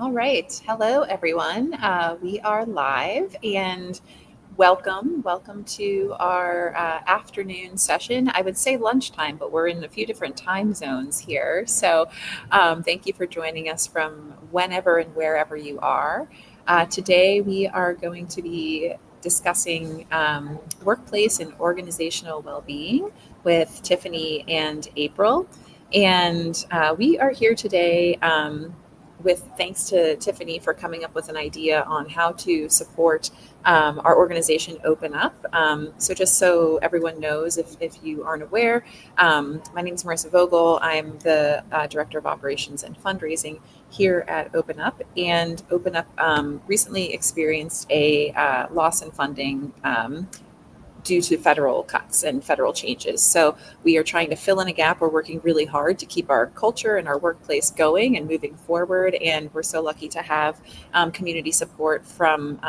All right. Hello, everyone. We are live and welcome to our afternoon session. I would say lunchtime, but we're in a few different time zones here. So thank you for joining us from whenever and wherever you are. Today, we are going to be discussing workplace and organizational well being with Tiffany and April. And we are here today. With thanks to Tiffany for coming up with an idea on how to support our organization Open Up. So, just so everyone knows, if you aren't aware, my name is Marissa Vogel. I'm the Director of Operations and Fundraising here at Open Up. And Open Up recently experienced a loss in funding. Due to federal cuts and federal changes. So we are trying to fill in a gap. We're working really hard to keep our culture and our workplace going and moving forward. And we're so lucky to have community support from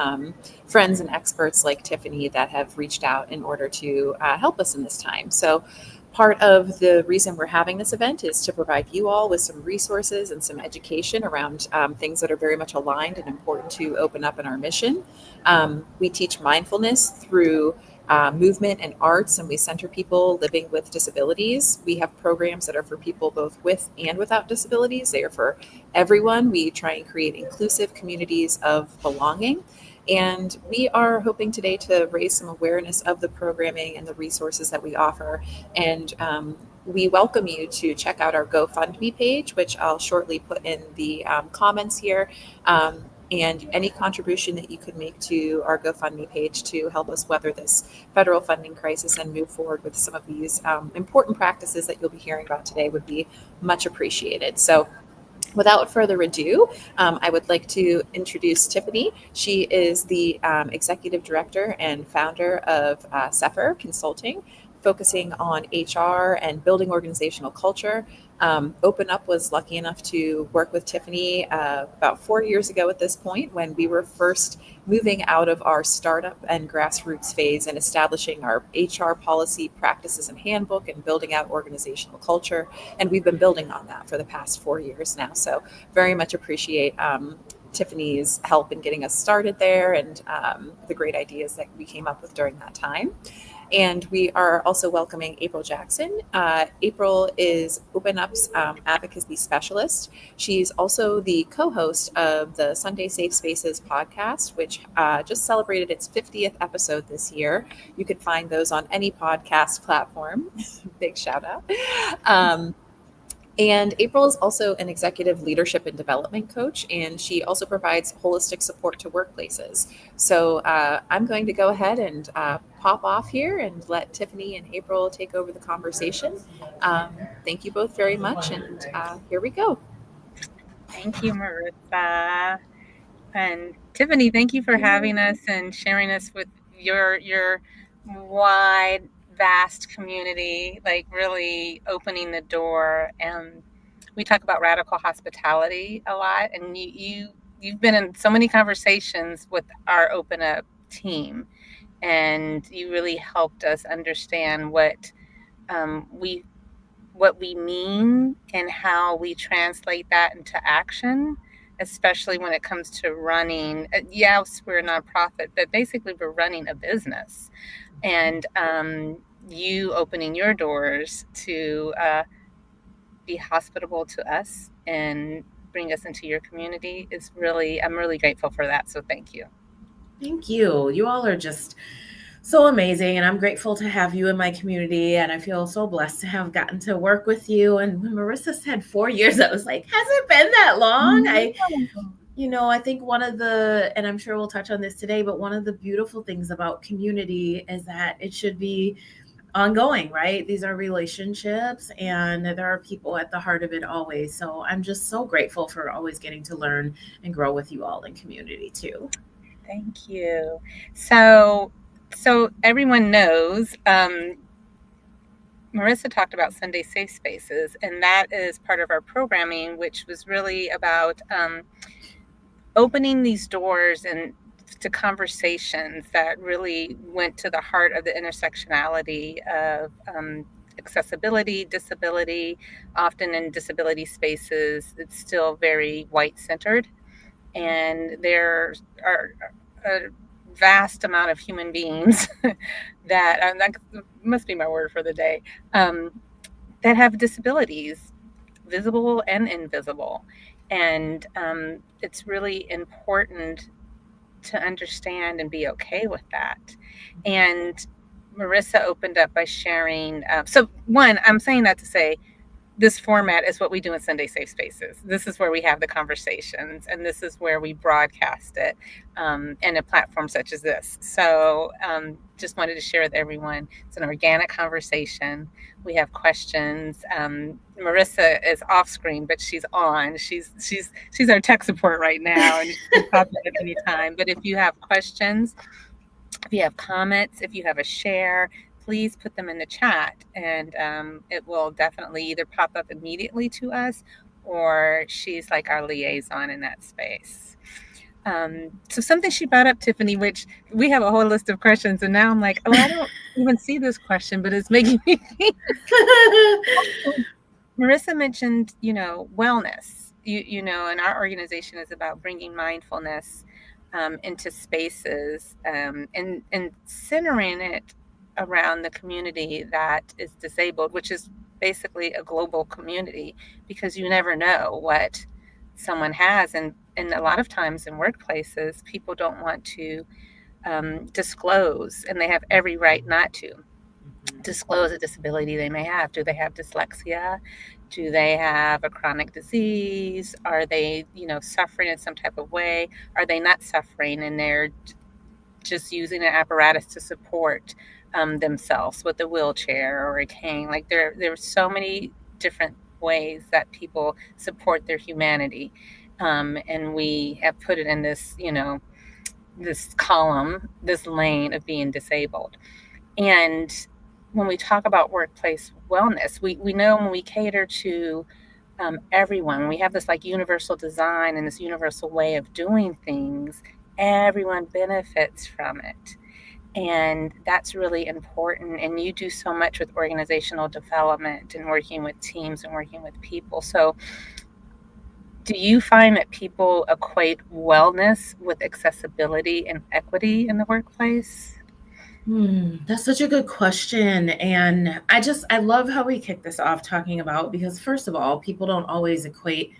friends and experts like Tiffany that have reached out in order to help us in this time. So part of the reason we're having this event is to provide you all with some resources and some education around things that are very much aligned and important to Open Up in our mission. We teach mindfulness through movement and arts, and we center people living with disabilities. We have programs that are for people both with and without disabilities. They are for everyone. We try and create inclusive communities of belonging. And we are hoping today to raise some awareness of the programming and the resources that we offer. And we welcome you to check out our GoFundMe page, which I'll shortly put in the comments here. And any contribution that you could make to our GoFundMe page to help us weather this federal funding crisis and move forward with some of these important practices that you'll be hearing about today would be much appreciated. So, without further ado, I would like to introduce Tiffany. She is the executive director and founder of Zephyr Consulting, focusing on HR and building organizational culture. Open Up was lucky enough to work with Tiffany about 4 years ago at this point when we were first moving out of our startup and grassroots phase and establishing our HR policy, practices, and handbook and building out organizational culture. And we've been building on that for the past 4 years now. So, very much appreciate Tiffany's help in getting us started there and the great ideas that we came up with during that time. And we are also welcoming April Jackson. April is Open Up's advocacy specialist. She's also the co host of the Sunday Safe Spaces podcast, which just celebrated its 50th episode this year. You can find those on any podcast platform. Big shout out. Um, and April is also an executive leadership and development coach, and she also provides holistic support to workplaces. So I'm going to go ahead and pop off here and let Tiffany and April take over the conversation. Thank you both very much, and here we go. Thank you, Marissa. And Tiffany, thank you for having us and sharing us with your wide, vast community, like really opening the door. And we talk about radical hospitality a lot, and you've been in so many conversations with our Open Up team, and you really helped us understand we what we mean and how we translate that into action, especially when it comes to running. Yes, we're a nonprofit, but basically we're running a business. And you opening your doors to be hospitable to us and bring us into your community is really, I'm really grateful for that. So thank you. Thank you. You all are just so amazing. And I'm grateful to have you in my community. And I feel so blessed to have gotten to work with you. And when Marissa said 4 years, I was like, has it been that long? I think one of the, and I'm sure we'll touch on this today, but one of the beautiful things about community is that it should be ongoing, right? These are relationships and there are people at the heart of it always. So I'm just so grateful for always getting to learn and grow with you all in community too. Thank you. So everyone knows, Marissa talked about Sunday Safe Spaces, and that is part of our programming, which was really about opening these doors and to conversations that really went to the heart of the intersectionality of accessibility, disability. Often in disability spaces, it's still very white centered. and there are a vast amount of human beings that must be my word for the day, that have disabilities, visible and invisible. And it's really important to understand and be okay with that. And Marissa opened up by sharing. So, one, I'm saying that to say this format is what we do in Sunday Safe Spaces. This is where we have the conversations, and this is where we broadcast it in a platform such as this. So, just wanted to share with everyone. It's an organic conversation. We have questions. Marissa is off screen, but she's on. She's our tech support right now, and she can pop in at any time. But if you have questions, if you have comments, if you have a share, please put them in the chat, and it will definitely either pop up immediately to us, or she's like our liaison in that space. So something she brought up, Tiffany, which we have a whole list of questions, and now I'm like, oh, I don't even see this question, but it's making me think. Marissa mentioned, wellness. And our organization is about bringing mindfulness into spaces, and centering it around the community that is disabled, which is basically a global community, because you never know what someone has. And a lot of times in workplaces, people don't want to disclose, and they have every right not to disclose a disability they may have. Do they have dyslexia? Do they have a chronic disease? Are they, suffering in some type of way? Are they not suffering and they're just using an apparatus to support themselves with a wheelchair or a cane? Like there's so many different ways that people support their humanity. And we have put it in this, this column, this lane of being disabled. And when we talk about workplace wellness, we know when we cater to everyone, we have this like universal design and this universal way of doing things, everyone benefits from it. And that's really important. And you do so much with organizational development and working with teams and working with people. So do you find that people equate wellness with accessibility and equity in the workplace? That's such a good question. And I love how we kick this off talking about, because first of all, people don't always equate,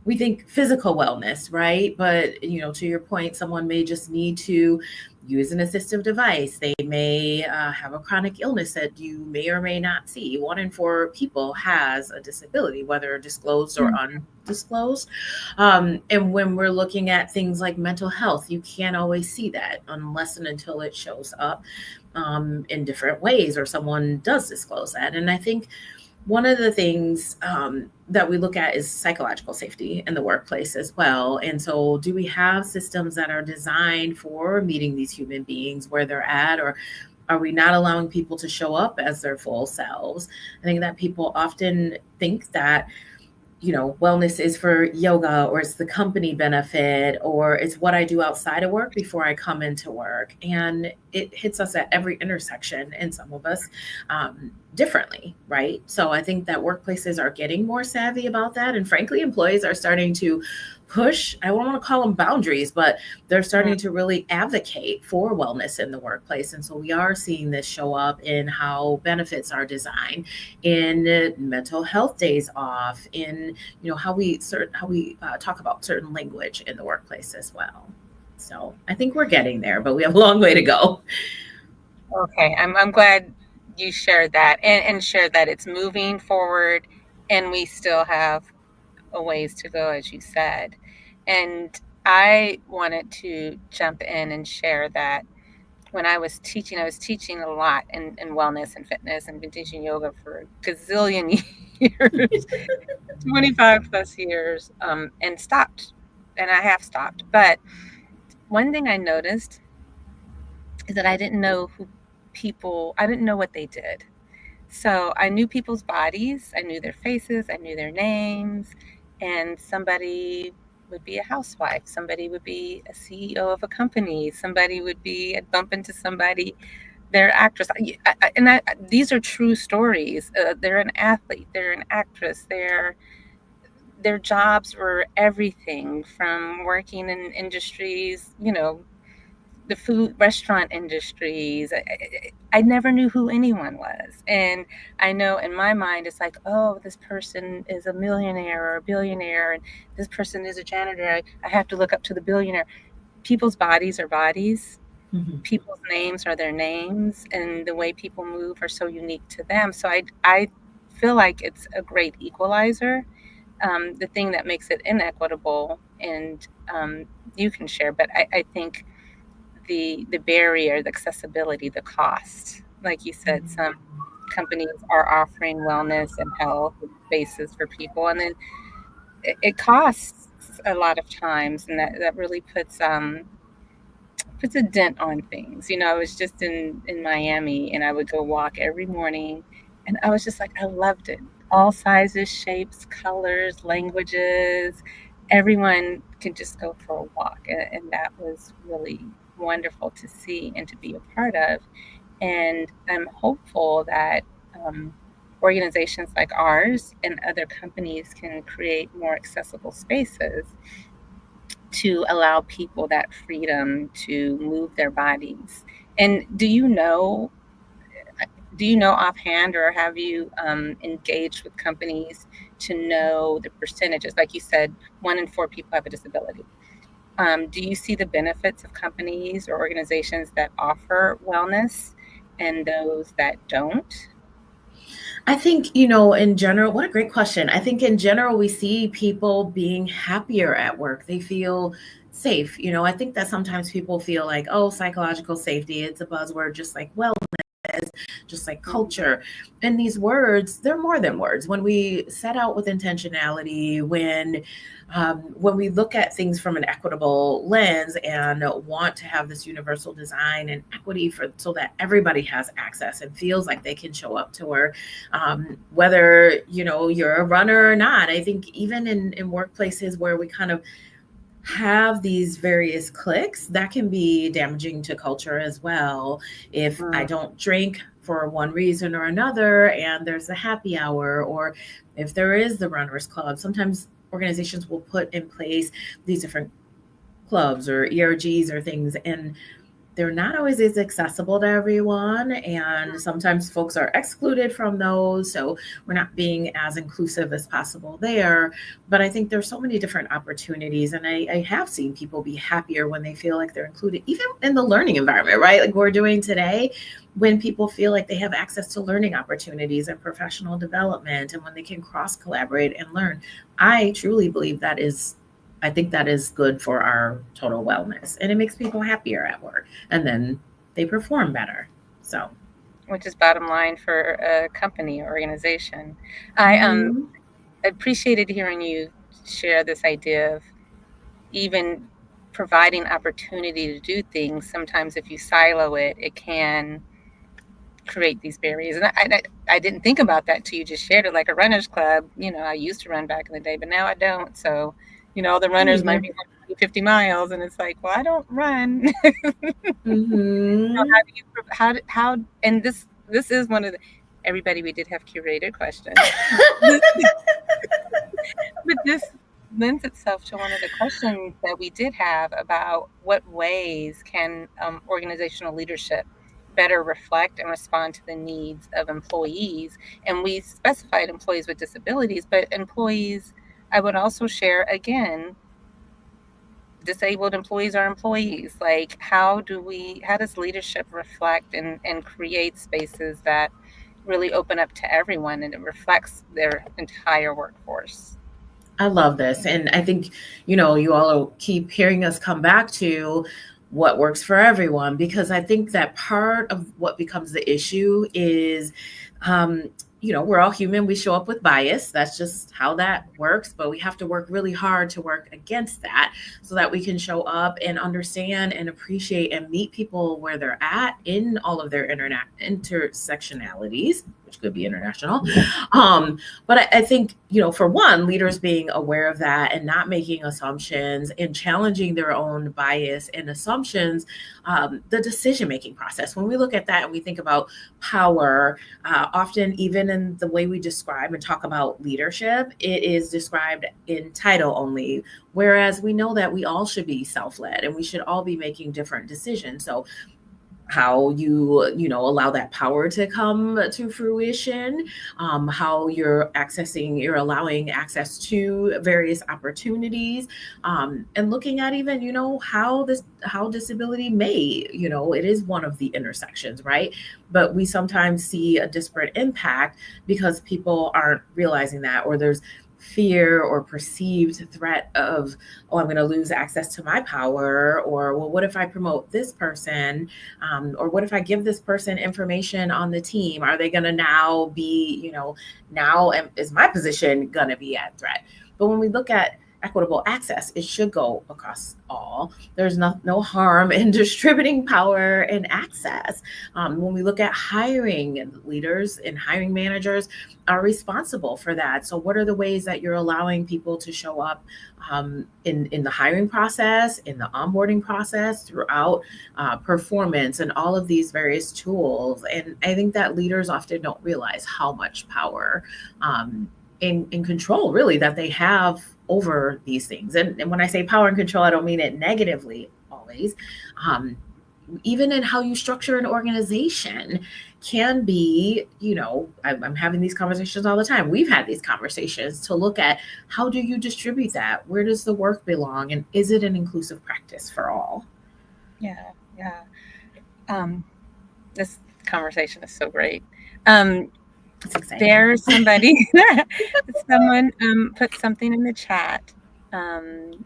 we think physical wellness, right? But, to your point, someone may just need to use an assistive device. They may have a chronic illness that you may or may not see. 1 in 4 people has a disability, whether disclosed or undisclosed. And when we're looking at things like mental health, you can't always see that unless and until it shows up in different ways, or someone does disclose that. And I think one of the things that we look at is psychological safety in the workplace as well. And so do we have systems that are designed for meeting these human beings where they're at, or are we not allowing people to show up as their full selves? I think that people often think that, wellness is for yoga, or it's the company benefit, or it's what I do outside of work before I come into work. And it hits us at every intersection, and some of us differently, right? So I think that workplaces are getting more savvy about that. And frankly, employees are starting to push, I don't want to call them boundaries, but they're starting to really advocate for wellness in the workplace. And so we are seeing this show up in how benefits are designed, in mental health days off, in how we talk about certain language in the workplace as well. So I think we're getting there, but we have a long way to go. Okay, I'm glad you shared that, and shared that it's moving forward, and we still have a ways to go, as you said. And I wanted to jump in and share that when I was teaching a lot in wellness and fitness, and been teaching yoga for a gazillion years, 25 plus years, and stopped. And I have stopped. But one thing I noticed is that I didn't know what they did. So I knew people's bodies, I knew their faces, I knew their names, and somebody would be a housewife, somebody would be a CEO of a company, I'd bump into somebody, they're actress. These are true stories. They're an athlete, they're an actress, their jobs were everything from working in industries, the food restaurant industries. I never knew who anyone was. And I know in my mind, it's like, oh, this person is a millionaire or a billionaire, and this person is a janitor. I have to look up to the billionaire. People's bodies are bodies. Mhm. People's names are their names, and the way people move are so unique to them. So I feel like it's a great equalizer. The thing that makes it inequitable, and you can share, but I think the barrier, the accessibility, the cost. Like you said, some companies are offering wellness and health spaces for people, and then it costs a lot of times, and that really puts a dent on things. I was just in Miami, and I would go walk every morning, and I was just like, I loved it. All sizes, shapes, colors, languages. Everyone could just go for a walk, and that was really wonderful to see and to be a part of. And I'm hopeful that organizations like ours and other companies can create more accessible spaces to allow people that freedom to move their bodies. And do you know offhand, or have you engaged with companies to know the percentages? Like you said, 1 in 4 people have a disability. Do you see the benefits of companies or organizations that offer wellness and those that don't? I think, in general, what a great question. I think in general, we see people being happier at work. They feel safe. I think that sometimes people feel like, oh, psychological safety, it's a buzzword, just like wellness, just like culture. And these words, they're more than words. When we set out with intentionality, when we look at things from an equitable lens and want to have this universal design and equity so that everybody has access and feels like they can show up to work, whether you're a runner or not. I think even in workplaces where we kind of have these various cliques, that can be damaging to culture as well. If I don't drink for one reason or another, and there's a happy hour, or if there is the runners club, sometimes organizations will put in place these different clubs or ERGs or things, and they're not always as accessible to everyone. And sometimes folks are excluded from those. So we're not being as inclusive as possible there. But I think there's so many different opportunities. And I have seen people be happier when they feel like they're included, even in the learning environment, right? Like we're doing today, when people feel like they have access to learning opportunities and professional development, and when they can cross collaborate and learn. I truly believe I think that is good for our total wellness, and it makes people happier at work, and then they perform better. So, Which is bottom line for a company or organization. I appreciated hearing you share this idea of even providing opportunity to do things. Sometimes if you silo it, it can create these barriers. And I didn't think about that till you just shared it, like a runner's club. I used to run back in the day, but now I don't. So, the runners might be 50 miles, and it's like, well, I don't run. And this is one of the, everybody, we did have curated questions. But this lends itself to one of the questions that we did have about what ways can organizational leadership better reflect and respond to the needs of employees. And we specified employees with disabilities, but employees, I would also share, again, disabled employees are employees. Like, how does leadership reflect and create spaces that really open up to everyone, and it reflects their entire workforce? I love this. And I think, you all keep hearing us come back to what works for everyone, because I think that part of what becomes the issue is, we're all human. We show up with bias. That's just how that works. But we have to work really hard to work against that so that we can show up and understand and appreciate and meet people where they're at in all of their intersectionalities, which could be international. But I think, for one, leaders being aware of that and not making assumptions and challenging their own bias and assumptions, the decision making process. When we look at that and we think about power, often even in the way we describe and talk about leadership, it is described in title only. Whereas we know that we all should be self-led and we should all be making different decisions. So how you allow that power to come to fruition, how you're allowing access to various opportunities, and looking at even how disability may, it is one of the intersections, right? But we sometimes see a disparate impact because people aren't realizing that, or there's fear or perceived threat of, oh, I'm going to lose access to my power, or, well, what if I promote this person, or what if I give this person information on the team? Are they going to now be, now is my position going to be at threat? But when we look at equitable access, it should go across all. There's no harm in distributing power and access. When we look at hiring, leaders and hiring managers are responsible for that. So what are the ways that you're allowing people to show up in the hiring process, in the onboarding process, throughout performance, and all of these various tools? And I think that leaders often don't realize how much power in control, really, that they have over these things. And when I say power and control, I don't mean it negatively always. Even in how you structure an organization can be, I'm having these conversations all the time. We've had these conversations to look at, how do you distribute that? Where does the work belong? And is it an inclusive practice for all? Yeah. This conversation is so great. It's exciting. There's someone put something in the chat, and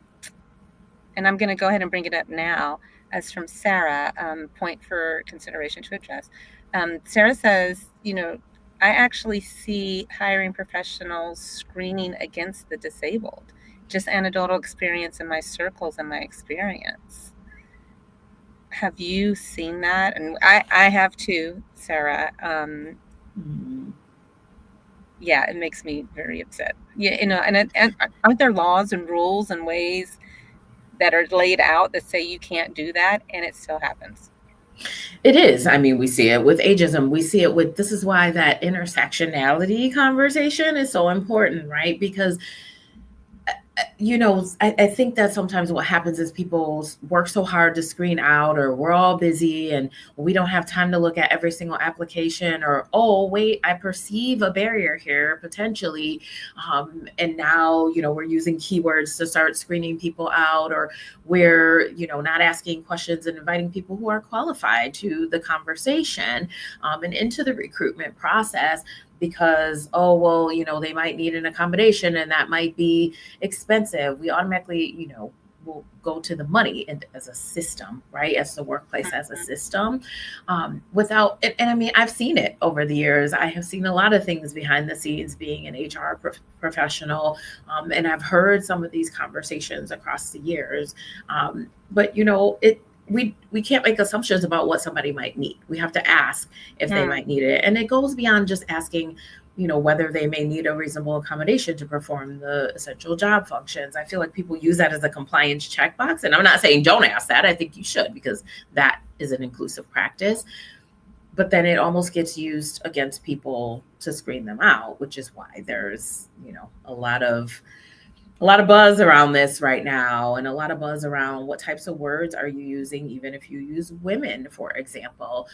I'm going to go ahead and bring it up now. As from Sarah, point for consideration to address. Sarah says, I actually see hiring professionals screening against the disabled. Just anecdotal experience in my circles and my experience. Have you seen that? And I have too, Sarah. Yeah, it makes me very upset. Yeah, and aren't there laws and rules and ways that are laid out that say you can't do that, and it still happens? It is. I mean, we see it with ageism. We see it with, this is why that intersectionality conversation is so important, right? Because I think that sometimes what happens is people work so hard to screen out, or we're all busy and we don't have time to look at every single application, or, oh, wait, I perceive a barrier here potentially. And now, we're using keywords to start screening people out, or we're, not asking questions and inviting people who are qualified to the conversation and into the recruitment process. Because, oh, well, they might need an accommodation and that might be expensive. We automatically, will go to the money as a system, right? As the workplace as a system, without, and I mean, I've seen it over the years. I have seen a lot of things behind the scenes being an HR professional, and I've heard some of these conversations across the years. But, we can't make assumptions about what somebody might need. We have to ask if they might need it. And it goes beyond just asking, whether they may need a reasonable accommodation to perform the essential job functions. I feel like people use that as a compliance checkbox. And I'm not saying don't ask that. I think you should, because that is an inclusive practice. But then it almost gets used against people to screen them out, which is why there's, a lot of buzz around this right now, and a lot of buzz around what types of words are you using, even if you use women, for example.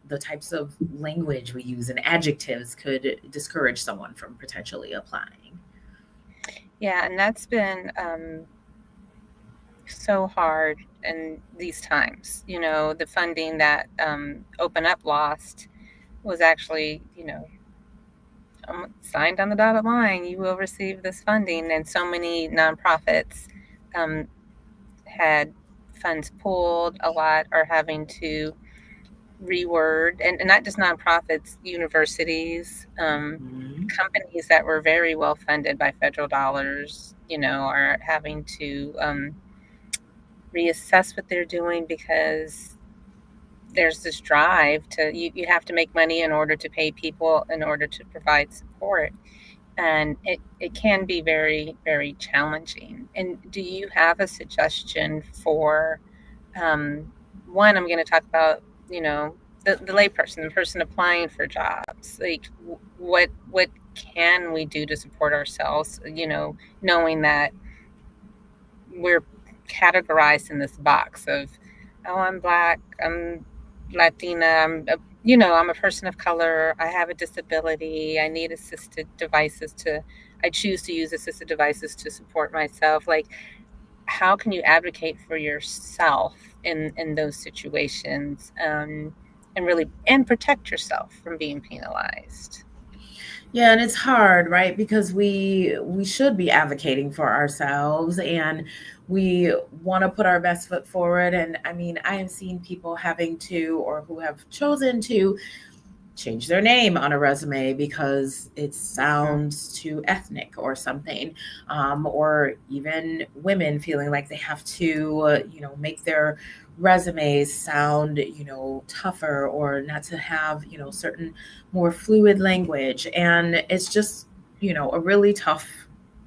The types of language we use and adjectives could discourage someone from potentially applying. Yeah, and that's been so hard in these times. The funding that Open Up lost was actually, signed on the dotted line, you will receive this funding. And so many nonprofits had funds pulled. A lot are having to reword, and not just nonprofits, universities, companies that were very well funded by federal dollars, are having to reassess what they're doing, because there's this drive to you have to make money in order to pay people, in order to provide support, and it can be very, very challenging. And do you have a suggestion for one? I'm going to talk about, the layperson, the person applying for jobs. Like, what can we do to support ourselves? Knowing that we're categorized in this box of, oh, I'm Black, I'm Latina, I'm a person of color, I have a disability, I need assisted devices I choose to use assisted devices to support myself. Like, how can you advocate for yourself in those situations, and protect yourself from being penalized? Yeah, and it's hard, right? Because we should be advocating for ourselves, and we want to put our best foot forward. And I mean, I have seen people having to, or who have chosen to, change their name on a resume because it sounds too ethnic or something, or even women feeling like they have to, make their resumes sound, tougher, or not to have, certain more fluid language. And it's just, a really tough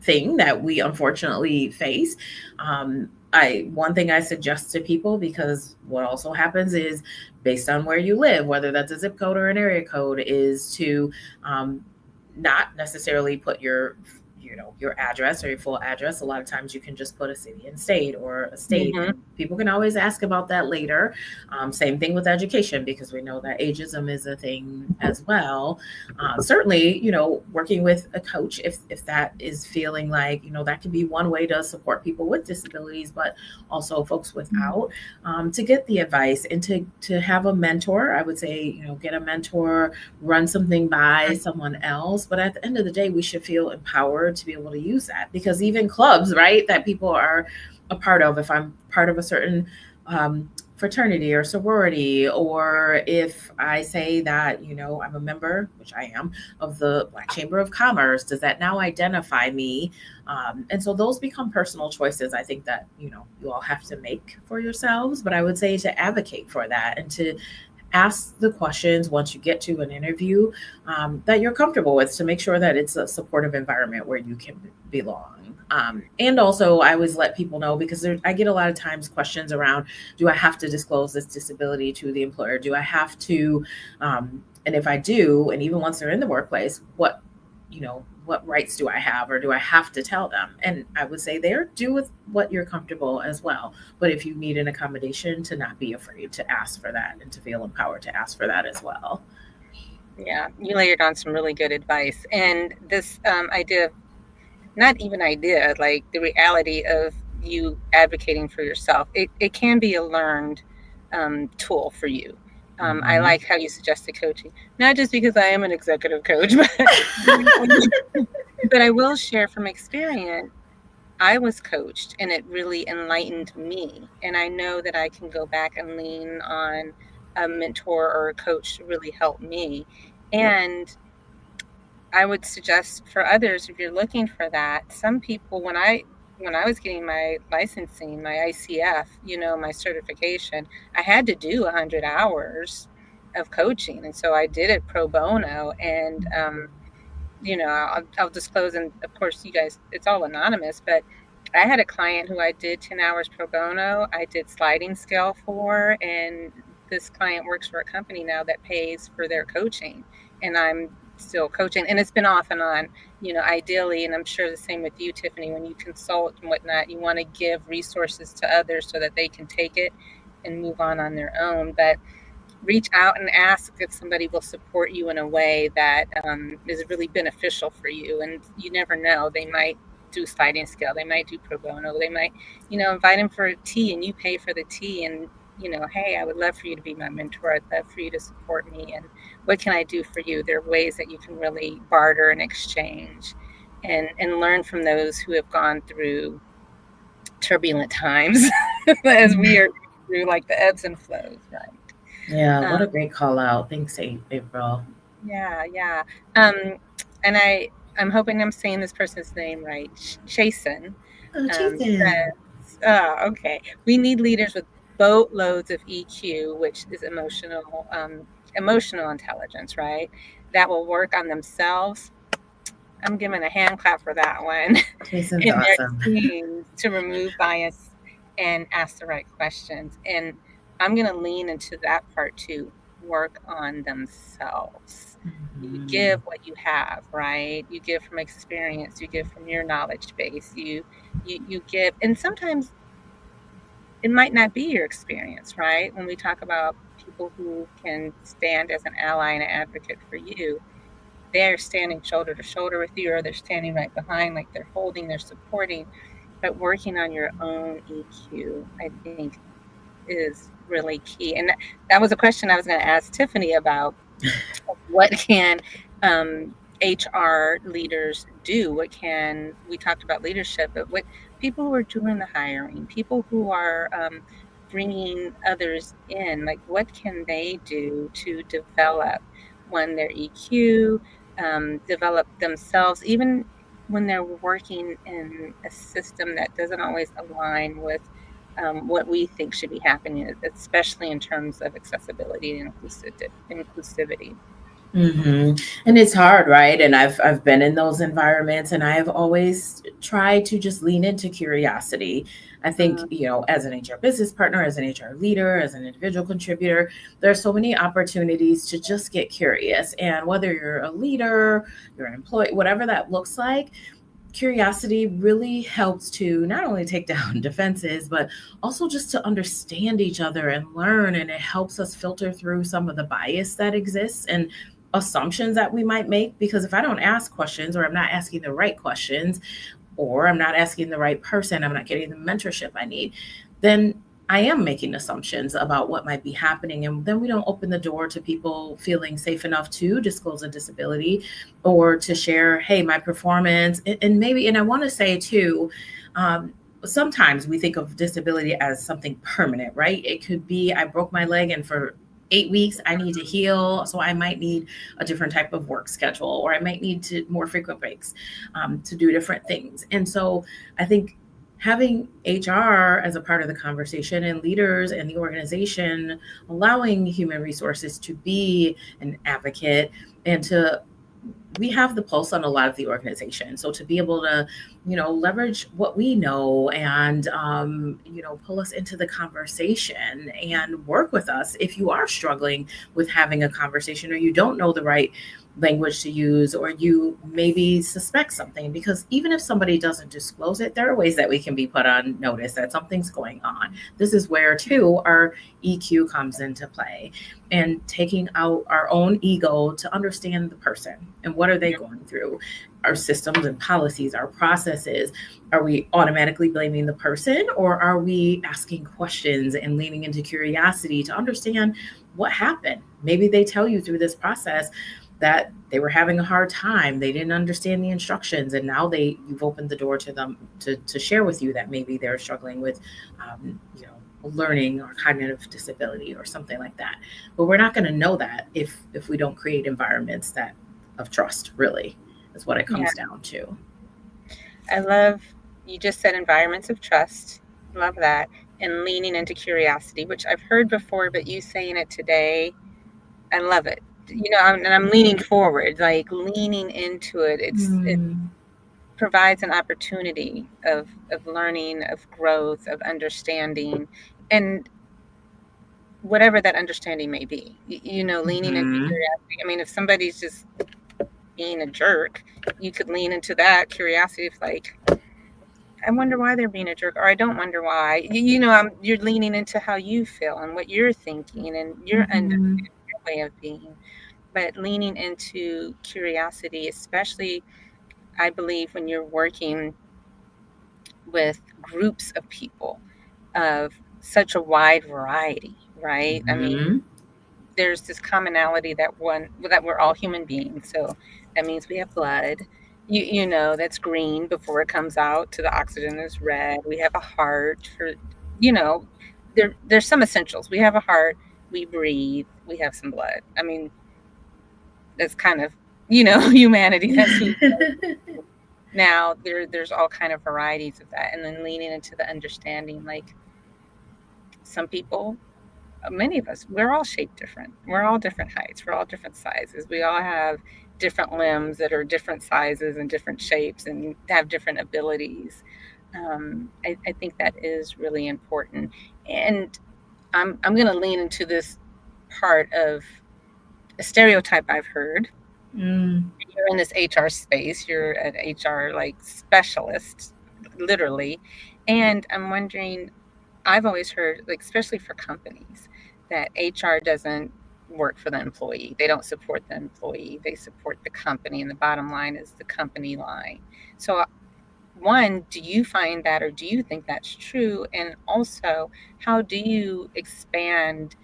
thing that we unfortunately face. One thing I suggest to people, because what also happens is, based on where you live, whether that's a zip code or an area code, is to not necessarily put your address or your full address. A lot of times you can just put a city and state, or a state, Mm-hmm. and people can always ask about that later. Same thing with education, because we know that ageism is a thing as well. Certainly, working with a coach, if that is feeling like, that can be one way to support people with disabilities, but also folks without, to get the advice, and to have a mentor. I would say, get a mentor, run something by someone else. But at the end of the day, we should feel empowered to be able to use that, because even clubs, right, that people are a part of, if I'm part of a certain fraternity or sorority, or if I say that, I'm a member, which I am, of the Black Chamber of Commerce, does that now identify me? And so those become personal choices, I think, that, you all have to make for yourselves. But I would say to advocate for that, and to ask the questions once you get to an interview, that you're comfortable with, to make sure that it's a supportive environment where you can belong. And also, I always let people know, because I get a lot of times questions around, do I have to disclose this disability to the employer? Do I have to, and if I do, and even once they're in the workplace, what rights do I have, or do I have to tell them? And I would say do with what you're comfortable as well. But if you need an accommodation, to not be afraid to ask for that, and to feel empowered to ask for that as well. Yeah, you layered on some really good advice. And this idea, not even idea, like the reality of you advocating for yourself, it can be a learned tool for you. I like how you suggested coaching, not just because I am an executive coach, but I will share from experience. I was coached, and it really enlightened me. And I know that I can go back and lean on a mentor or a coach to really help me. And I would suggest for others, if you're looking for that, some people, when I was getting my licensing, my ICF, my certification, I had to do 100 hours of coaching. And so I did it pro bono. And, I'll disclose, and of course, you guys, it's all anonymous, but I had a client who I did 10 hours pro bono. I did sliding scale for, and this client works for a company now that pays for their coaching. And I'm still coaching, and it's been off and on, ideally. And I'm sure the same with you, Tiffany, when you consult and whatnot, you want to give resources to others so that they can take it and move on their own. But reach out and ask if somebody will support you in a way that is really beneficial for you. And you never know, they might do sliding scale, they might do pro bono, they might, invite them for a tea, and you pay for the tea. And hey, I would love for you to be my mentor. I'd love for you to support me. And what can I do for you? There are ways that you can really barter and exchange, and learn from those who have gone through turbulent times as we are through, like the ebbs and flows, right? Yeah, what a great call out. Thanks, April. Yeah. And I'm hoping I'm saying this person's name right. Chasen. Oh, Jason. Okay. We need leaders with boatloads of EQ, which is emotional intelligence, right? That will work on themselves. I'm giving a hand clap for that one. Jason's In their awesome. teams to remove bias and ask the right questions. And I'm going to lean into that part too. Work on themselves. You Mhm. give what you have, right? You give from experience. You give from your knowledge base. You give, and sometimes it might not be your experience, right? When we talk about people who can stand as an ally and an advocate for you, they're standing shoulder to shoulder with you, or they're standing right behind, like they're holding, they're supporting. But working on your own EQ, I think, is really key. And that was a question I was going to ask Tiffany about. What can HR leaders do? What can we talked about leadership, but what people who are doing the hiring, people who are bringing others in, like what can they do to develop when their EQ, develop themselves, even when they're working in a system that doesn't always align with what we think should be happening, especially in terms of accessibility and inclusivity. And it's hard, right? And I've been in those environments, and I've always tried to just lean into curiosity. I think, as an HR business partner, as an HR leader, as an individual contributor, there are so many opportunities to just get curious. And whether you're a leader, you're an employee, whatever that looks like, curiosity really helps to not only take down defenses, but also just to understand each other and learn. And it helps us filter through some of the bias that exists and assumptions that we might make. Because if I don't ask questions, or I'm not asking the right questions, or I'm not asking the right person, I'm not getting the mentorship I need, then I am making assumptions about what might be happening. And then we don't open the door to people feeling safe enough to disclose a disability or to share, hey, my performance. And maybe, and I want to say too, sometimes we think of disability as something permanent, right? It could be, I broke my leg and for 8 weeks I need to heal, so I might need a different type of work schedule, or I might need to more frequent breaks to do different things. And so I think having HR as a part of the conversation, and leaders and the organization allowing human resources to be an advocate, and to we have the pulse on a lot of the organization. So to be able to, leverage what we know, and, pull us into the conversation and work with us if you are struggling with having a conversation, or you don't know the right language to use, or you maybe suspect something. Because even if somebody doesn't disclose it, there are ways that we can be put on notice that something's going on. This is where too our EQ comes into play, and taking out our own ego to understand the person and what are they going through, our systems and policies, our processes. Are we automatically blaming the person, or are we asking questions and leaning into curiosity to understand what happened? Maybe they tell you through this process that they were having a hard time, they didn't understand the instructions, and now you've opened the door to them to share with you that maybe they're struggling with learning or cognitive disability or something like that. But we're not going to know that if we don't create environments that of trust, really, is what it Yeah, comes down to. I love you just said environments of trust. Love that. And leaning into curiosity, which I've heard before, but you saying it today, I love it. And I'm leaning forward, like leaning into it. It provides an opportunity of learning, of growth, of understanding, and whatever that understanding may be. Leaning into Mm-hmm. curiosity. I mean, if somebody's just being a jerk, you could lean into that curiosity of like, I wonder why they're being a jerk, or I don't wonder why. You're leaning into how you feel and what you're thinking and your Mm-hmm. understanding, your way of being. But leaning into curiosity, especially, I believe, when you're working with groups of people of such a wide variety, right? I mean, Mm-hmm. there's this commonality that we're all human beings. So that means we have blood. That's green before it comes out to the oxygen is red. We have a heart for you know, there's some essentials. We have a heart, we breathe, we have some blood. I mean, that's kind of, humanity. That's who now there's all kind of varieties of that. And then leaning into the understanding, like Some people, many of us, we're all shaped different. We're all different heights. We're all different sizes. We all have different limbs that are different sizes and different shapes and have different abilities. I think that is really important. And I'm going to lean into this part of a stereotype I've heard. You're in this HR space, you're an HR like specialist, literally. And I'm wondering, I've always heard, like, especially for companies, that HR doesn't work for the employee. They don't support the employee. They support the company, and the bottom line is the company line. So, one, do you find that, or do you think that's true? And also, how do you expand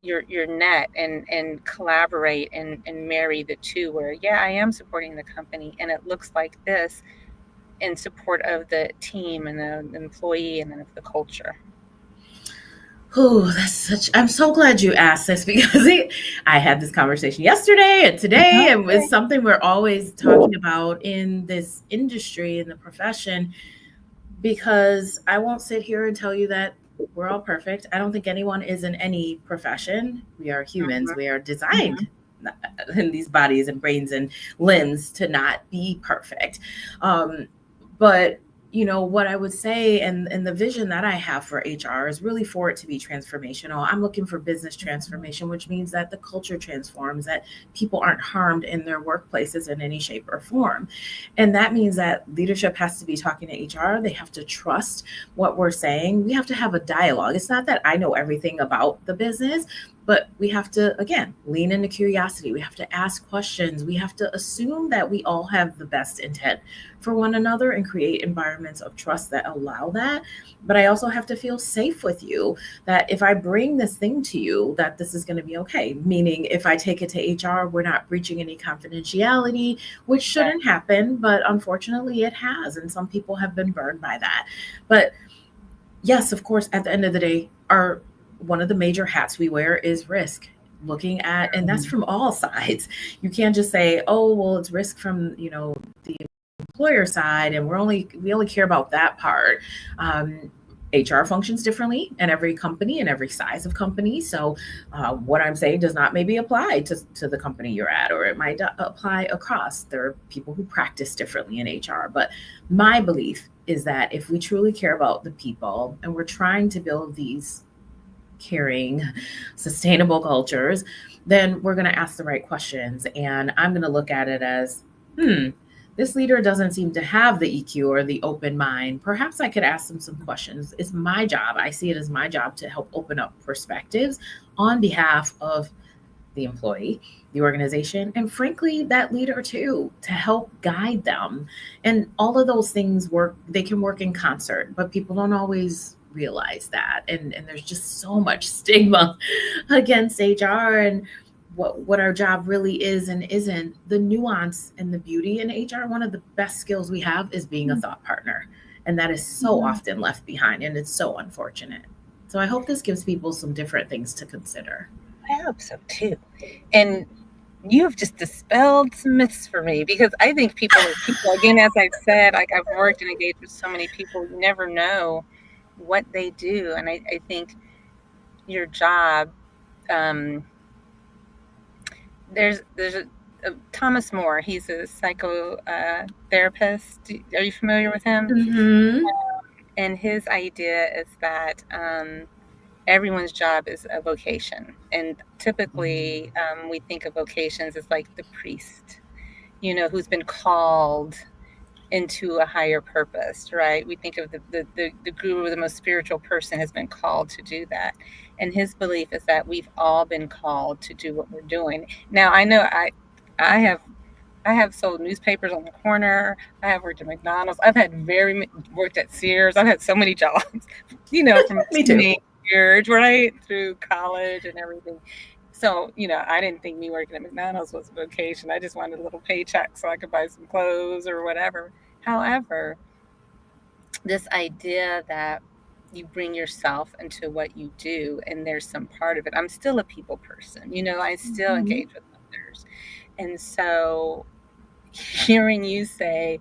your net and collaborate and marry the two? Where, yeah, I am supporting the company, and it looks like this in support of the team and the employee and then of the culture. Oh, I'm so glad you asked this because I had this conversation yesterday and today, and Okay. it's something we're always talking about in this industry, in the profession, because I won't sit here and tell you that we're all perfect. I don't think anyone is in any profession. We are humans. Mhm, We are designed mhm. in these bodies and brains and limbs to not be perfect. But what I would say, and the vision that I have for HR is really for it to be transformational. I'm looking for business transformation, which means that the culture transforms, that people aren't harmed in their workplaces in any shape or form. And that means that leadership has to be talking to HR. They have to trust what we're saying. We have to have a dialogue. It's not that I know everything about the business, but we have to, again, lean into curiosity. We have to ask questions. We have to assume that we all have the best intent for one another and create environments of trust that allow that. But I also have to feel safe with you that if I bring this thing to you, that this is going to be okay. Meaning, if I take it to HR, we're not breaching any confidentiality, which Right. shouldn't happen, but unfortunately it has. And some people have been burned by that. But yes, of course, at the end of the day, our one of the major hats we wear is risk. Looking at, and that's from all sides. You can't just say, "Oh, well, it's risk from the employer side, and we only care about that part." HR functions differently in every company and every size of company. So, what I'm saying does not maybe apply to the company you're at, or it might apply across. There are people who practice differently in HR. But my belief is that if we truly care about the people and we're trying to build these caring, sustainable cultures, then we're going to ask the right questions. And I'm going to look at it as, this leader doesn't seem to have the EQ or the open mind. Perhaps I could ask them some questions. It's my job. I see it as my job to help open up perspectives on behalf of the employee, the organization, and frankly, that leader too, to help guide them. And all of those things they can work in concert, but people don't always realize that. And there's just so much stigma against HR and what our job really is and isn't. The nuance and the beauty in HR, one of the best skills we have is being a thought partner. And that is so often left behind, and it's so unfortunate. So I hope this gives people some different things to consider. I hope so too. And you have just dispelled some myths for me, because I think people are people. Again, as I've said, like, I've worked and engaged with so many people. You never know what they do, and I think your job. Um, there's a Thomas More. He's a psychotherapist. Are you familiar with him? Mm-hmm. And his idea is that everyone's job is a vocation, and typically we think of vocations as like the priest, who's been called into a higher purpose, right? We think of the guru, the most spiritual person, has been called to do that. And his belief is that we've all been called to do what we're doing. Now, I know I have sold newspapers on the corner. I have worked at McDonald's. I've had worked at Sears. I've had so many jobs, from Me too. teenage, right, through college and everything. So, I didn't think me working at McDonald's was a vocation. I just wanted a little paycheck so I could buy some clothes or whatever. However, this idea that you bring yourself into what you do, and there's some part of it. I'm still a people person. I still Mhm. engage with others. And so hearing you say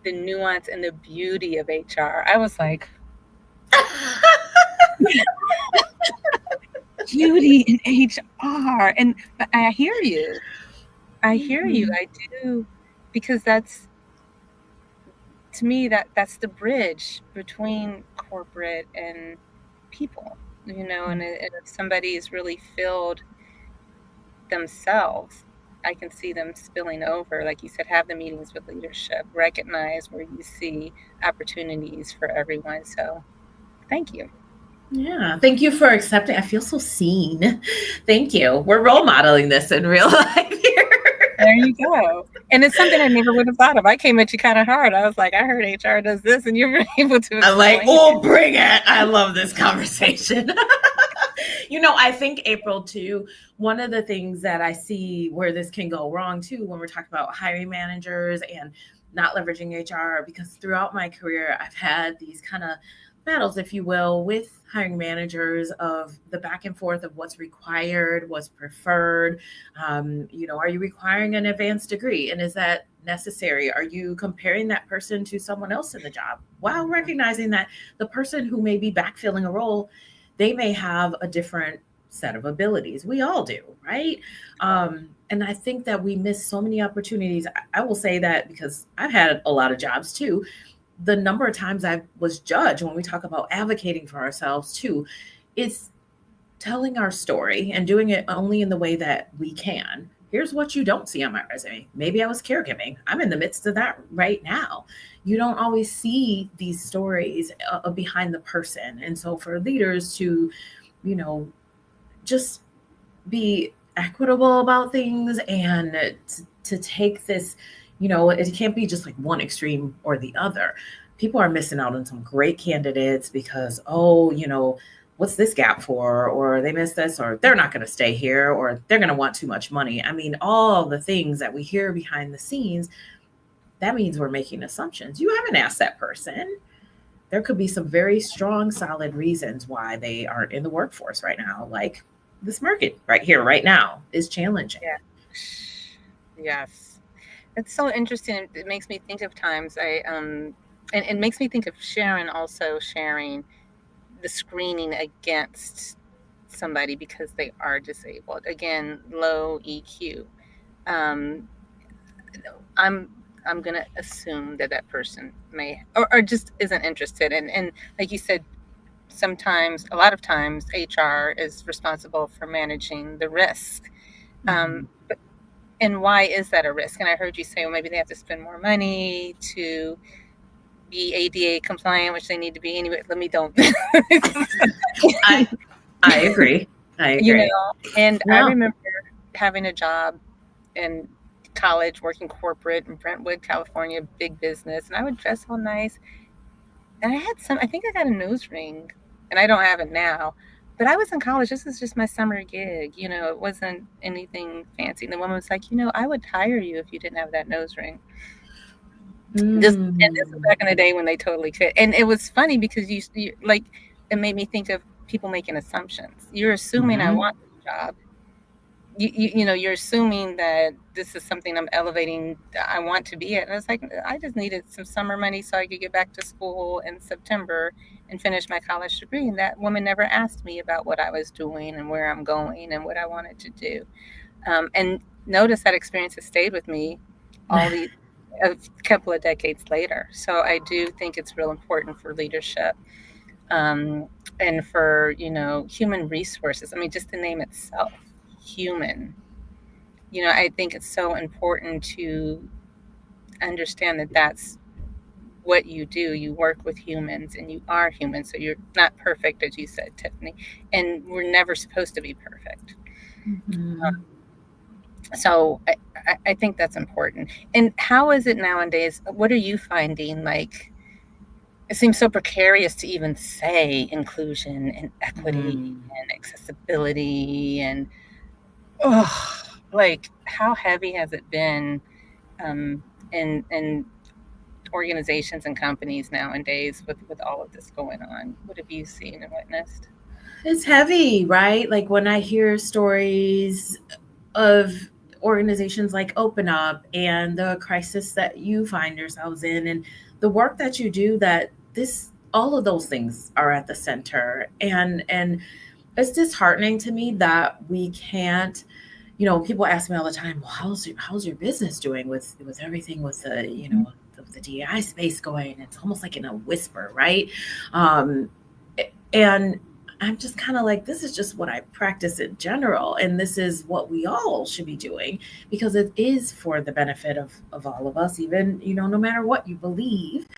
the nuance and the beauty of HR, I was like, beauty in HR. And I hear you. I hear you. Mhm. I do, because that's, to me, that's the bridge between corporate and people, and if somebody is really filled themselves, I can see them spilling over, like you said, have the meetings with leadership, recognize where you see opportunities for everyone. So thank you. Yeah, thank you for accepting. I feel so seen. Thank you. We're role modeling this in real life here. There you go. And it's something I never would have thought of. I came at you kind of hard. I was like, I heard HR does this, and you were able to I'm like, explain it. oh, bring it. I love this conversation. I think April too, one of the things that I see where this can go wrong too, when we're talking about hiring managers and not leveraging HR, because throughout my career, I've had these kind of battles, if you will, with hiring managers of the back and forth of what's required, what's preferred. Are you requiring an advanced degree? And is that necessary? Are you comparing that person to someone else in the job while recognizing that the person who may be backfilling a role, they may have a different set of abilities? We all do, right? And I think that we miss so many opportunities. I will say that because I've had a lot of jobs too. The number of times I was judged when we talk about advocating for ourselves too, it's telling our story and doing it only in the way that we can. Here's what you don't see on my resume. Maybe I was caregiving. I'm in the midst of that right now. You don't always see these stories behind the person. And so for leaders to, you know, just be equitable about things and to take this, it can't be just like one extreme or the other. People are missing out on some great candidates because, what's this gap for? Or they missed this, or they're not going to stay here, or they're going to want too much money. I mean, all the things that we hear behind the scenes, that means we're making assumptions. You haven't asked that person. There could be some very strong, solid reasons why they aren't in the workforce right now. Like this market right here, right now is challenging. Yeah. Yes. It's so interesting. It makes me think of times and it makes me think of Sharon also sharing the screening against somebody because they are disabled. Again, low EQ. Um, I'm I'm gonna assume that person may or just isn't interested. And like you said, sometimes, a lot of times, HR is responsible for managing the risk. Mhm. But and why is that a risk? And I heard you say, well, maybe they have to spend more money to be ADA compliant, which they need to be anyway. Let me don't. I I agree. I you know, agree. and I No. remember having a job in college, working corporate in Brentwood, California, big business, and I would dress all nice. And I think I got a nose ring, and I don't have it now. But I was in college. This is just my summer gig. It wasn't anything fancy. And the woman was like, I would hire you if you didn't have that nose ring. This was Mm. back in the day when they totally could. And it was funny because you like, it made me think of people making assumptions. You're assuming I Mhm. want this job. You're assuming that this is something I'm elevating. I want to be at. And I was like, I just needed some summer money so I could get back to school in September and finish my college degree. And that woman never asked me about what I was doing and where I'm going and what I wanted to do. And notice that experience has stayed with me all the a couple of decades later. So I do think it's real important for leadership, and for human resources. I mean, just the name itself, human. I think it's so important to understand that that's what you do. You work with humans, and you are human. So you're not perfect, as you said, Tiffany, and we're never supposed to be perfect. Mhm. So I think that's important. And how is it nowadays? What are you finding? Like, it seems so precarious to even say inclusion and equity Mm. and accessibility and, oh, like, how heavy has it been, in organizations and companies nowadays with all of this going on? What have you seen and witnessed? It's heavy, right? Like when I hear stories of organizations like Open Up and the crisis that you find yourselves in and the work that you do, that this all of those things are at the center. And it's disheartening to me that we can't, people ask me all the time, well, how's your business doing with everything with the, the DEI space going? It's almost like in a whisper, right? Um, and I'm just kind of like, this is just what I practice in general. And this is what we all should be doing because it is for the benefit of all of us, even, no matter what you believe,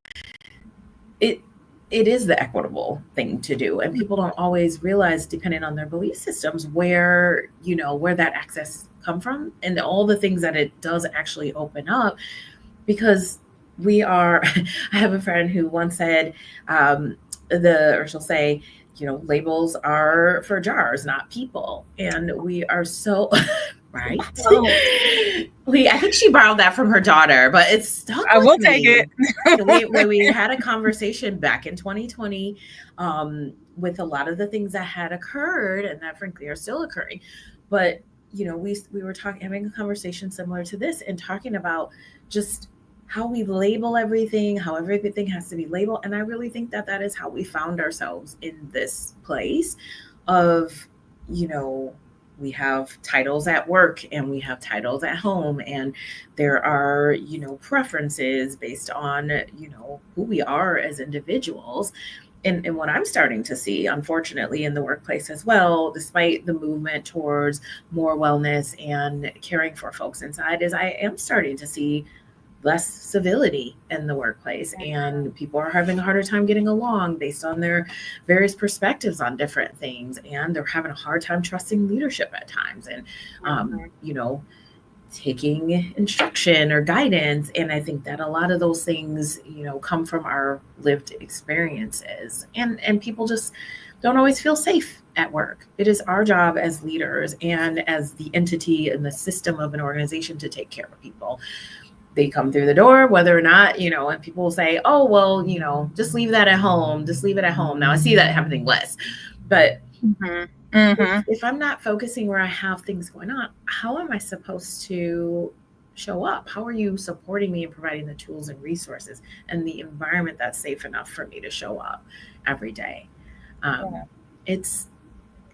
it it is the equitable thing to do. And people don't always realize, depending on their belief systems, where that access come from and all the things that it does actually open up. Because I have a friend who once said, or she'll say, labels are for jars, not people. And we are so right. Oh. I think she borrowed that from her daughter, but it's stuck I with will me. take it. we had a conversation back in 2020 with a lot of the things that had occurred and that frankly are still occurring. But we were having a conversation similar to this and talking about just how we label everything, how everything has to be labeled. And I really think that that is how we found ourselves in this place of, we have titles at work and we have titles at home, and there are, preferences based on, who we are as individuals. And what I'm starting to see, unfortunately, in the workplace as well, despite the movement towards more wellness and caring for folks inside, is I am starting to see less civility in the workplace, and people are having a harder time getting along based on their various perspectives on different things, and they're having a hard time trusting leadership at times, and taking instruction or guidance. And I think that a lot of those things come from our lived experiences, and people just don't always feel safe at work. It is our job as leaders and as the entity and the system of an organization to take care of people. They come through the door, whether or not, and people will say, oh, well, just leave that at home. Just leave it at home. Now I see that happening less. But if I'm not focusing where I have things going on, how am I supposed to show up? How are you supporting me and providing the tools and resources and the environment that's safe enough for me to show up every day? It's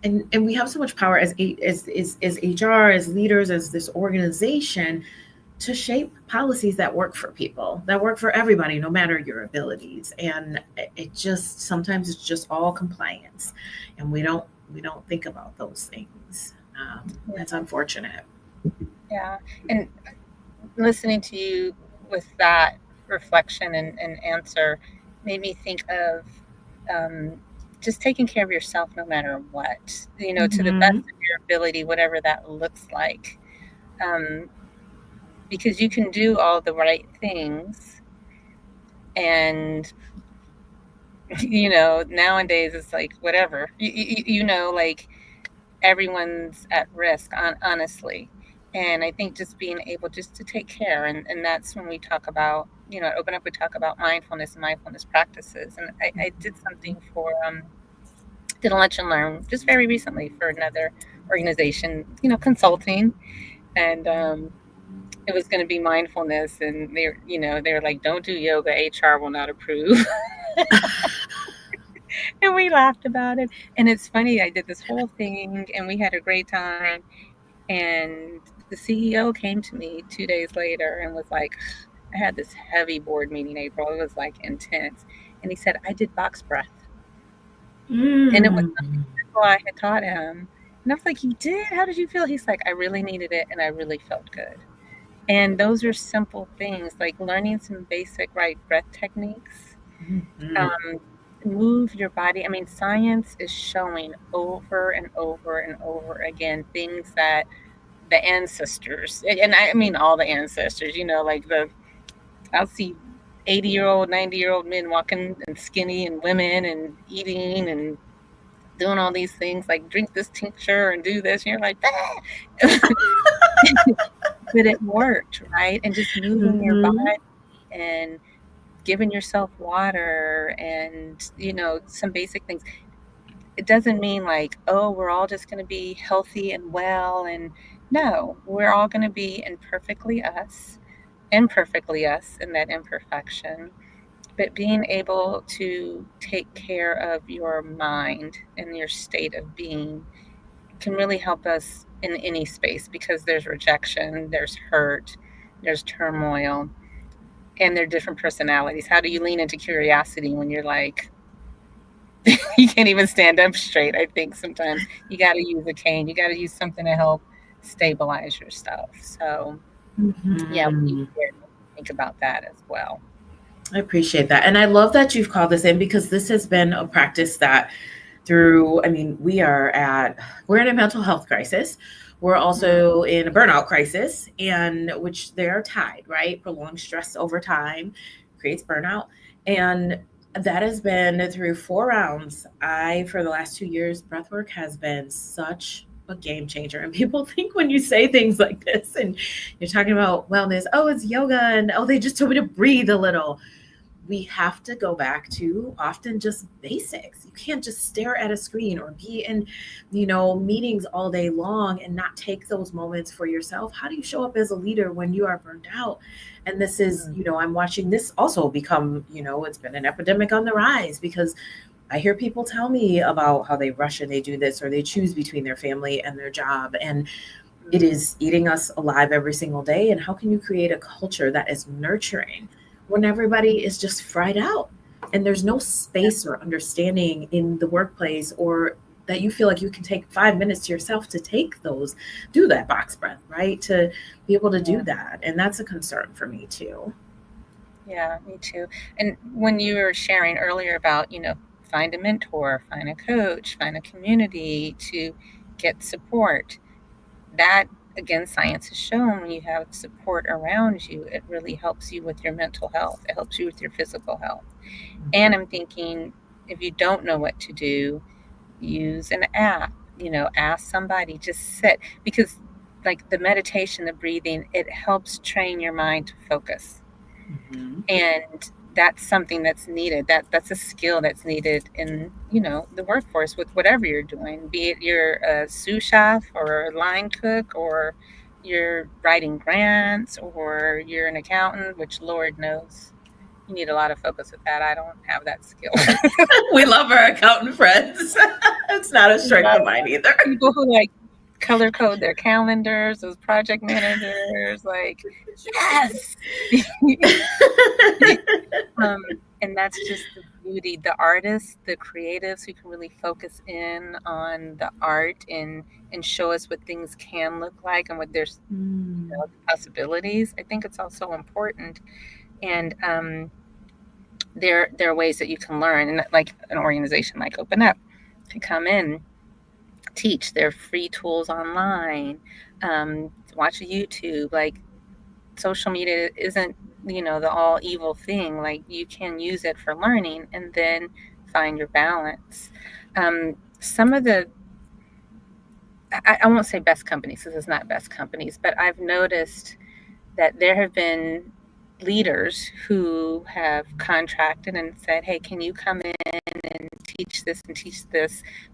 and we have so much power as HR, as leaders, as this organization, to shape policies that work for people, that work for everybody, no matter your abilities. And sometimes it's just all compliance, and we don't think about those things. That's unfortunate. Yeah. And listening to you with that reflection and answer made me think of just taking care of yourself no matter what, to the best of your ability, whatever that looks like. Because you can do all the right things, and nowadays it's like whatever, like everyone's at risk, honestly. And I think just being able just to take care, and that's when we talk about, open up, we talk about mindfulness and mindfulness practices. And I did something for did a lunch and learn just very recently for another organization, consulting, and it was going to be mindfulness, and they're like, don't do yoga, HR will not approve. And we laughed about it. And it's funny, I did this whole thing and we had a great time, and the CEO came to me 2 days later and was like, I had this heavy board meeting, April, it was like intense, and he said, I did box breath. And it was something simple I had taught him, and I was like, you did? How did you feel? He's like, I really needed it and I really felt good. And those are simple things, like learning some basic breath techniques. Move your body. I mean, science is showing over and over and over again things that the ancestors, and I mean all the ancestors, like I'll see 80-year-old, 90-year-old men walking and skinny, and women, and eating and doing all these things, like drink this tincture and do this, and you're like, ah! But it worked, right? And just moving your body and giving yourself water and, some basic things. It doesn't mean like, oh, we're all just going to be healthy and well. And no, we're all going to be imperfectly us in that imperfection. but being able to take care of your mind and your state of being can really help us in any space, because there's rejection, there's hurt, there's turmoil, and there are different personalities. How do you lean into curiosity when you're like, you can't even stand up straight? I think sometimes you got to use a cane, you got to use something to help stabilize yourself. So, yeah, when you Mhm. share, think about that as well. I appreciate that. And I love that you've called this in because this has been a practice that through, I mean, we're in a mental health crisis. We're Mm, also in a burnout crisis, and which they are tied, right? Prolonged stress over time creates burnout. And that has been through 4 rounds. For the last 2 years, breathwork has been such a game changer. And people think when you say things like this and you're talking about wellness, oh, it's yoga, and oh, they just told me to breathe a little. We have to go back to often just basics. You can't just stare at a screen or be in, meetings all day long and not take those moments for yourself. How do you show up as a leader when you are burned out? And this is, mm, I'm watching this also become, it's been an epidemic on the rise because I hear people tell me about how they rush and they do this or they choose between their family and their job. And it mm, is eating us alive every single day. And how can you create a culture that is nurturing when everybody is just fried out and there's no yeah, space or understanding in the workplace, or that you feel like you can take 5 minutes to yourself to do that box breath, right? To be able to do yeah. that. And that's a concern for me too. Yeah, me too. And when you were sharing earlier about, find a mentor, find a coach, find a community to get support, that again, science has shown when you have support around you, it really helps you with your mental health. It helps you with your physical health. And I'm thinking, if you don't know what to do, use an app, ask somebody, just sit, because like the meditation, the breathing, it helps train your mind to focus. Mm-hmm. And that's something that's needed. That's a skill that's needed in, the workforce with whatever you're doing, be it you're a sous chef or a line cook, or you're writing grants, or you're an accountant, which Lord knows you need a lot of focus with that. I don't have that skill. We love our accountant friends. It's not a strength of mine either. People who like color code their calendars, those project managers, like, yes. Um, and that's just the beauty. The artists, the creatives who can really focus in on the art and show us what things can look like and what there's, Mm. possibilities. I think it's also important. And there are ways that you can learn, and like an organization like Open Up can come in, teach. There are free tools online. Watch YouTube. Like, social media isn't, the all evil thing. Like, you can use it for learning and then find your balance. Some of the, I won't say best companies, because it's not best companies, but I've noticed that there have been leaders who have contracted and said, hey, can you come in and teach this,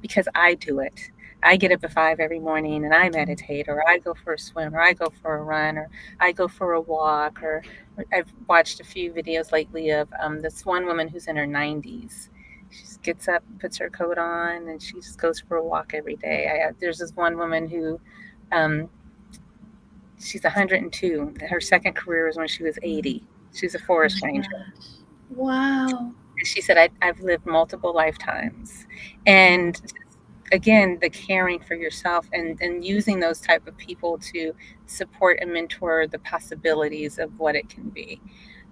because I do it. I get up at 5 every morning and I meditate, or I go for a swim, or I go for a run, or I go for a walk. Or I've watched a few videos lately of this one woman who's in her 90s. She just gets up, puts her coat on, and she just goes for a walk every day. There's this one woman who, um, she's 102. Her second career was when she was 80. She's a Oh forest my ranger. gosh. Wow. And she said, I've lived multiple lifetimes. And again, the caring for yourself, and using those type of people to support and mentor the possibilities of what it can be,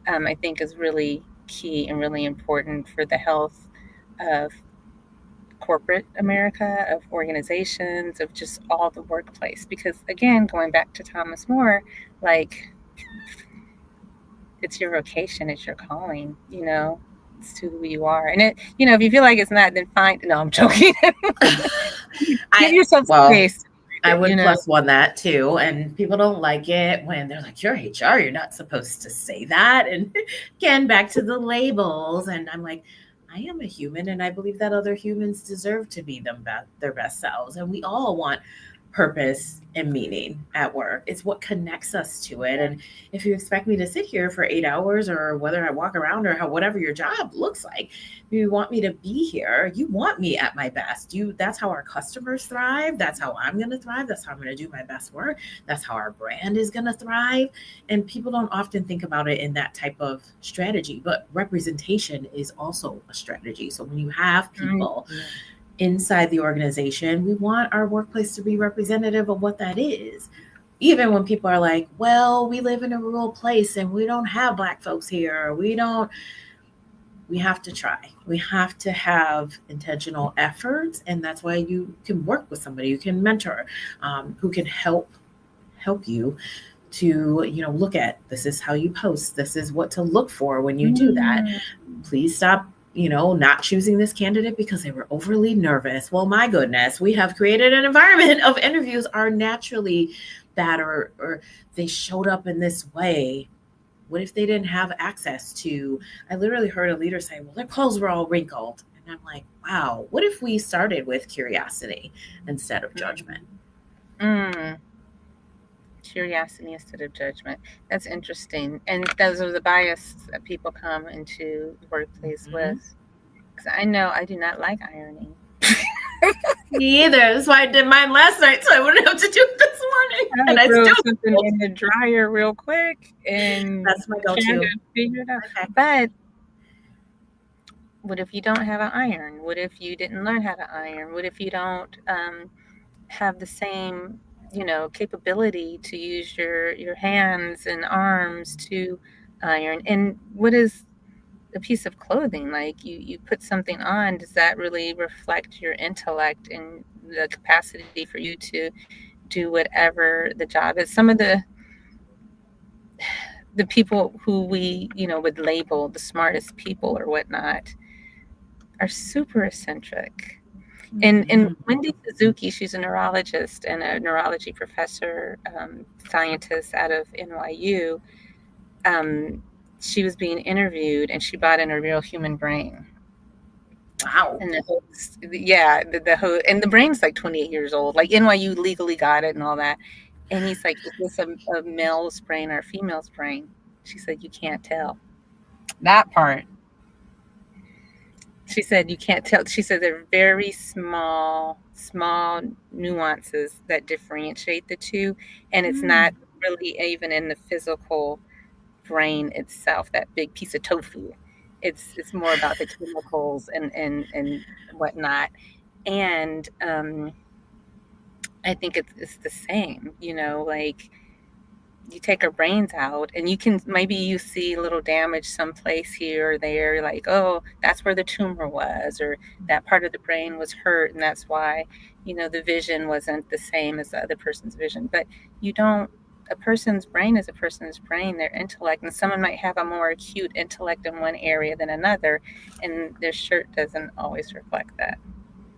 I think is really key and really important for the health of corporate America, of organizations, of just all the workplace. Because again, going back to Thomas More, like, it's your vocation, it's your calling, it's who you are. And if you feel like it's not, then fine. No, I'm joking. Give I yourself well, space, I would you know. plus one that too. And people don't like it when they're like, you're HR, you're not supposed to say that. And again, back to the labels. And I'm like, I am a human and I believe that other humans deserve to be their best selves. And we all want purpose and meaning at work. It's what connects us to it. And if you expect me to sit here for 8 hours, or whether I walk around, or whatever your job looks like, you want me to be here, you want me at my best. That's how our customers thrive. That's how I'm going to thrive. That's how I'm going to do my best work. That's how our brand is going to thrive. And people don't often think about it in that type of strategy, but representation is also a strategy. So when you have people inside the organization, we want our workplace to be representative of what that is. Even when people are like, well, we live in a rural place and we don't have Black folks here. We have to try. We have to have intentional efforts. And that's why you can work with somebody, you can mentor, who can help you to, look at, this is how you post. This is what to look for when you do that. Please stop not choosing this candidate because they were overly nervous. Well, my goodness, we have created an environment of interviews are naturally bad, or they showed up in this way. What if they didn't have access to, I literally heard a leader say, well, their clothes were all wrinkled. And I'm like, wow, what if we started with curiosity instead of judgment? Curiosity instead of judgment. That's interesting. And those are the biases that people come into the workplace with. Because I know I do not like ironing. Me either. That's why I did mine last night, so I wouldn't have to do it this morning. And I throw something in the dryer real quick, and that's my go-to. Figure it out. Okay. But what if you don't have an iron? What if you didn't learn how to iron? What if you don't have the same capability to use your hands and arms to iron? And what is a piece of clothing? Like you put something on, does that really reflect your intellect and the capacity for you to do whatever the job is? Some of the people who we would label the smartest people or whatnot are super eccentric. And Wendy Suzuki, she's a neurologist and a neurology professor, scientist out of NYU. She was being interviewed, and she brought in a real human brain. Wow. And the whole, and the brain's like 28 years old. Like NYU legally got it and all that. And he's like, is this a male's brain or a female's brain? She said, you can't tell. That part. She said, you can't tell. She said, there are very small nuances that differentiate the two. And it's not really even in the physical brain itself, that big piece of tofu. It's more about the chemicals and whatnot. And I think it's the same, like you take our brains out and maybe you see a little damage someplace here or there, like, oh, that's where the tumor was, or that part of the brain was hurt, and that's why, the vision wasn't the same as the other person's vision. But a person's brain is a person's brain, their intellect, and someone might have a more acute intellect in one area than another, and their shirt doesn't always reflect that.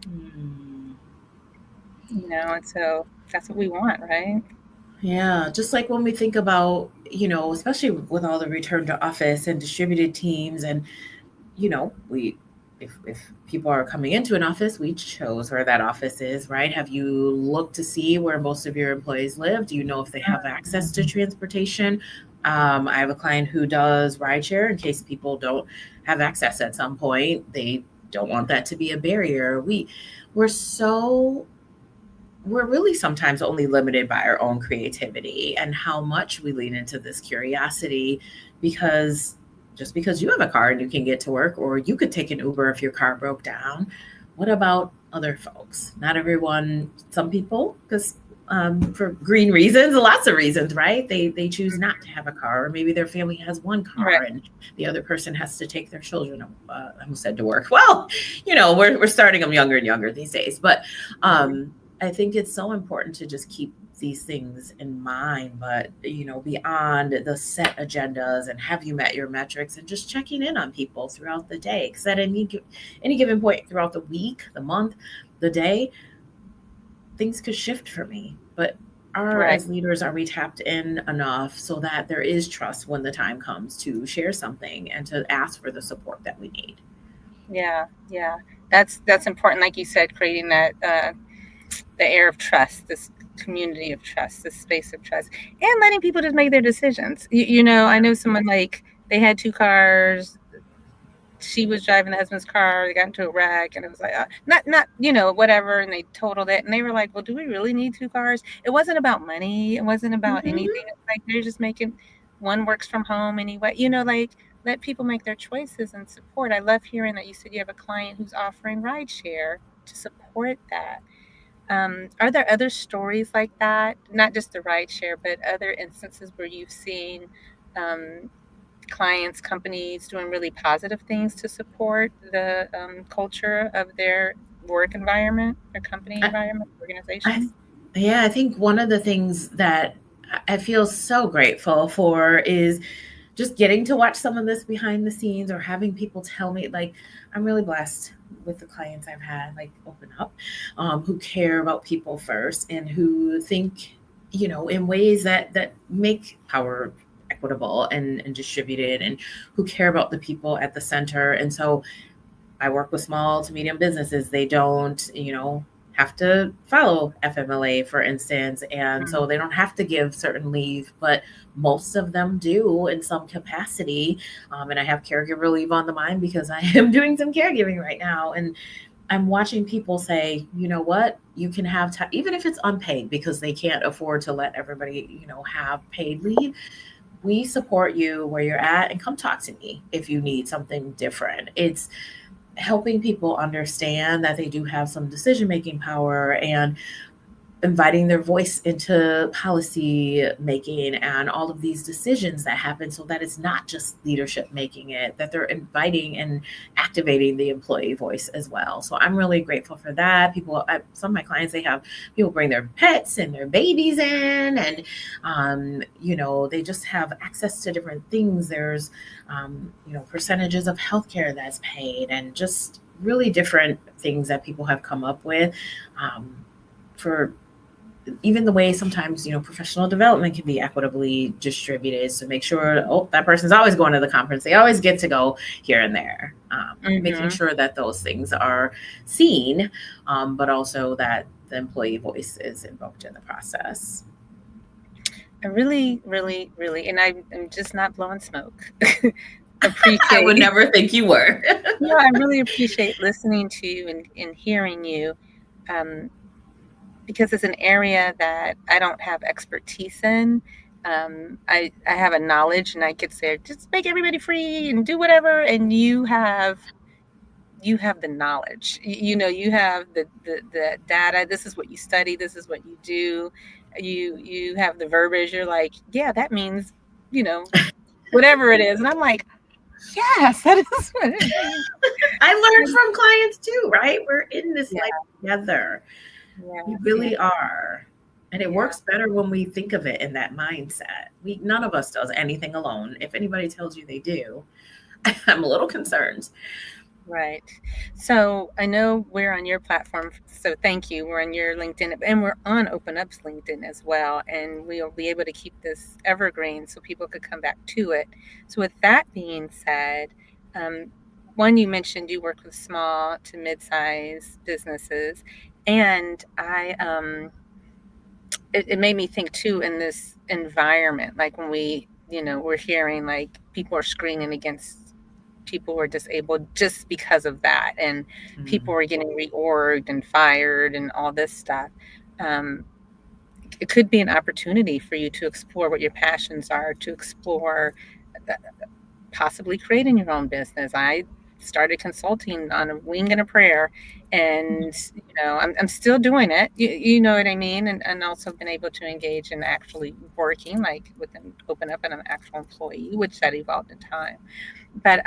And so that's what we want, right? Yeah, just like when we think about, especially with all the return to office and distributed teams, and, if people are coming into an office, we chose where that office is, right? Have you looked to see where most of your employees live? Do you know if they have access to transportation? I have a client who does rideshare in case people don't have access at some point. They don't want that to be a barrier. We're really sometimes only limited by our own creativity and how much we lean into this curiosity, because just because you have a car and you can get to work, or you could take an Uber if your car broke down, what about other folks? Not everyone, some people, because for green reasons, lots of reasons, right? They choose not to have a car, or maybe their family has one car, right, and the other person has to take their children, I almost said to work. Well, we're starting them younger and younger these days, but I think it's so important to just keep these things in mind, but, beyond the set agendas and have you met your metrics, and just checking in on people throughout the day. Because at any given point throughout the week, the month, the day, things could shift for me. But as leaders, are we tapped in enough so that there is trust when the time comes to share something and to ask for the support that we need? Yeah. That's important. Like you said, creating that, the air of trust, this community of trust, this space of trust, and letting people just make their decisions. I know someone like they had 2 cars. She was driving the husband's car. They got into a wreck, and it was like, not, whatever. And they totaled it, and they were like, "Well, do we really need 2 cars?" It wasn't about money. It wasn't about anything. Mm-hmm. It's like they're just making one works from home anyway. Like let people make their choices and support. I love hearing that you said you have a client who's offering rideshare to support that. Are there other stories like that? Not just the rideshare, but other instances where you've seen um, clients, companies doing really positive things to support the culture of their work environment, their company I, environment, I, organization? yeah, I think one of the things that I feel so grateful for is just getting to watch some of this behind the scenes or having people tell me, like, I'm really blessed with the clients I've had, like, open up, who care about people first and who think, in ways that make power equitable and distributed, and who care about the people at the center. And so I work with small to medium businesses. They don't, have to follow FMLA, for instance. And so they don't have to give certain leave, but most of them do in some capacity. And I have caregiver leave on the mind because I am doing some caregiving right now. And I'm watching people say, you know what, you can have time, even if it's unpaid because they can't afford to let everybody, have paid leave. We support you where you're at and come talk to me if you need something different. It's helping people understand that they do have some decision making power and inviting their voice into policy making and all of these decisions that happen, so that it's not just leadership making it, that they're inviting and activating the employee voice as well. So I'm really grateful for that. Some of my clients, they have people bring their pets and their babies in, and they just have access to different things. There's percentages of healthcare that's paid, and just really different things that people have come up with, for even the way sometimes professional development can be equitably distributed, to make sure, oh, that person's always going to the conference, they always get to go here and there, making sure that those things are seen, but also that the employee voice is invoked in the process. I really, really, really, and I'm just not blowing smoke. I would Appreciate. never think you were. I really appreciate listening to you and hearing you. Um, because it's an area that I don't have expertise in. I have a knowledge, and I could say just make everybody free and do whatever, and you have the knowledge. You have the data. This is what you study. This is what you do. You have the verbiage. You're like, yeah, that means you know whatever it is, and I'm like, yes, that is what it means. I learned from clients too, right? We're in this Yeah, life together. We yes, yeah, really are. And it yeah. works better when we think of it in that mindset. None of us does anything alone. If anybody tells you they do, I'm a little concerned. Right. So I know we're on your platform. So thank you. We're on your LinkedIn, and we're on Open Up's LinkedIn as well. And we'll be able to keep this evergreen so people could come back to it. So with that being said, um, one, you mentioned you work with small to mid-sized businesses, and it made me think too, in this environment, like when we're hearing like people are screening against people who are disabled just because of that, and people are getting reorged and fired and all this stuff. um, it could be an opportunity for you to explore what your passions are, to explore possibly creating your own business. I started consulting on a wing and a prayer, and I'm still doing it. You know what I mean? And also been able to engage in actually working, like within Open Up, and an actual employee, which that evolved in time. But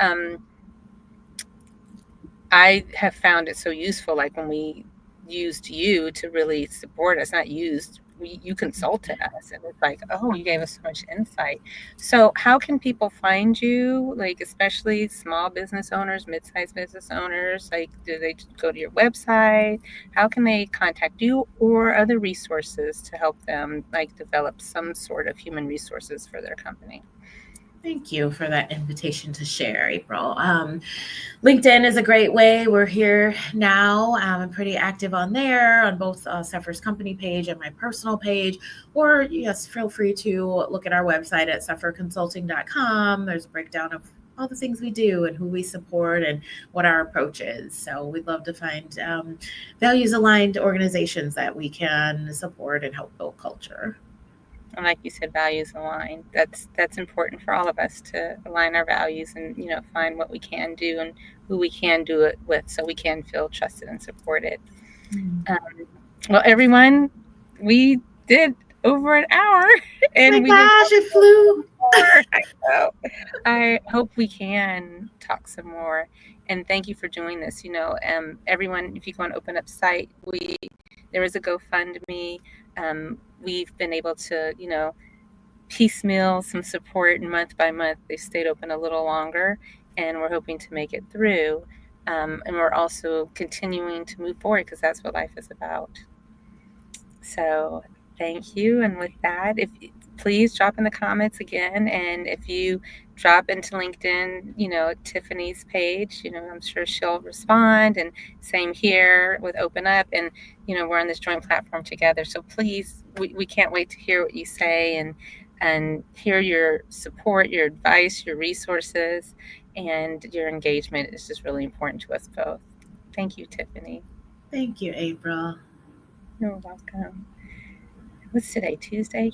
I have found it so useful, like when we used you to really support us, not used, you consulted us, and it's like, oh, you gave us so much insight. So how can people find you, like especially small business owners, mid-sized business owners? Like, do they go to your website? How can they contact you or other resources to help them like develop some sort of human resources for their company? Thank you for that invitation to share, April. LinkedIn is a great way. We're here now. I'm pretty active on there on both Sephir's company page and my personal page. Or yes, feel free to look at our website at sephirconsulting.com. There's a breakdown of all the things we do and who we support and what our approach is. So we'd love to find values aligned organizations that we can support and help build culture. And like you said, values aligned. That's important for all of us to align our values and, you know, find what we can do and who we can do it with, so we can feel trusted and supported. Well, everyone, we did over an hour, and my gosh, it flew. I know. I hope we can talk some more. And thank you for doing this. You know, everyone, if you go on Open Up site, there is a GoFundMe. We've been able to, you know, piecemeal some support, and month by month they stayed open a little longer, and we're hoping to make it through. And we're also continuing to move forward, because that's what life is about. So thank you. And with that, please drop in the comments again. And if you drop into LinkedIn, you know, Tiffany's page, you know, I'm sure she'll respond. And same here with Open Up. And, you know, we're on this joint platform together. So please, we can't wait to hear what you say and hear your support, your advice, your resources, and your engagement is just really important to us both. Thank you, Tiffany. Thank you, April. You're welcome. What's today? Tuesday? Yeah.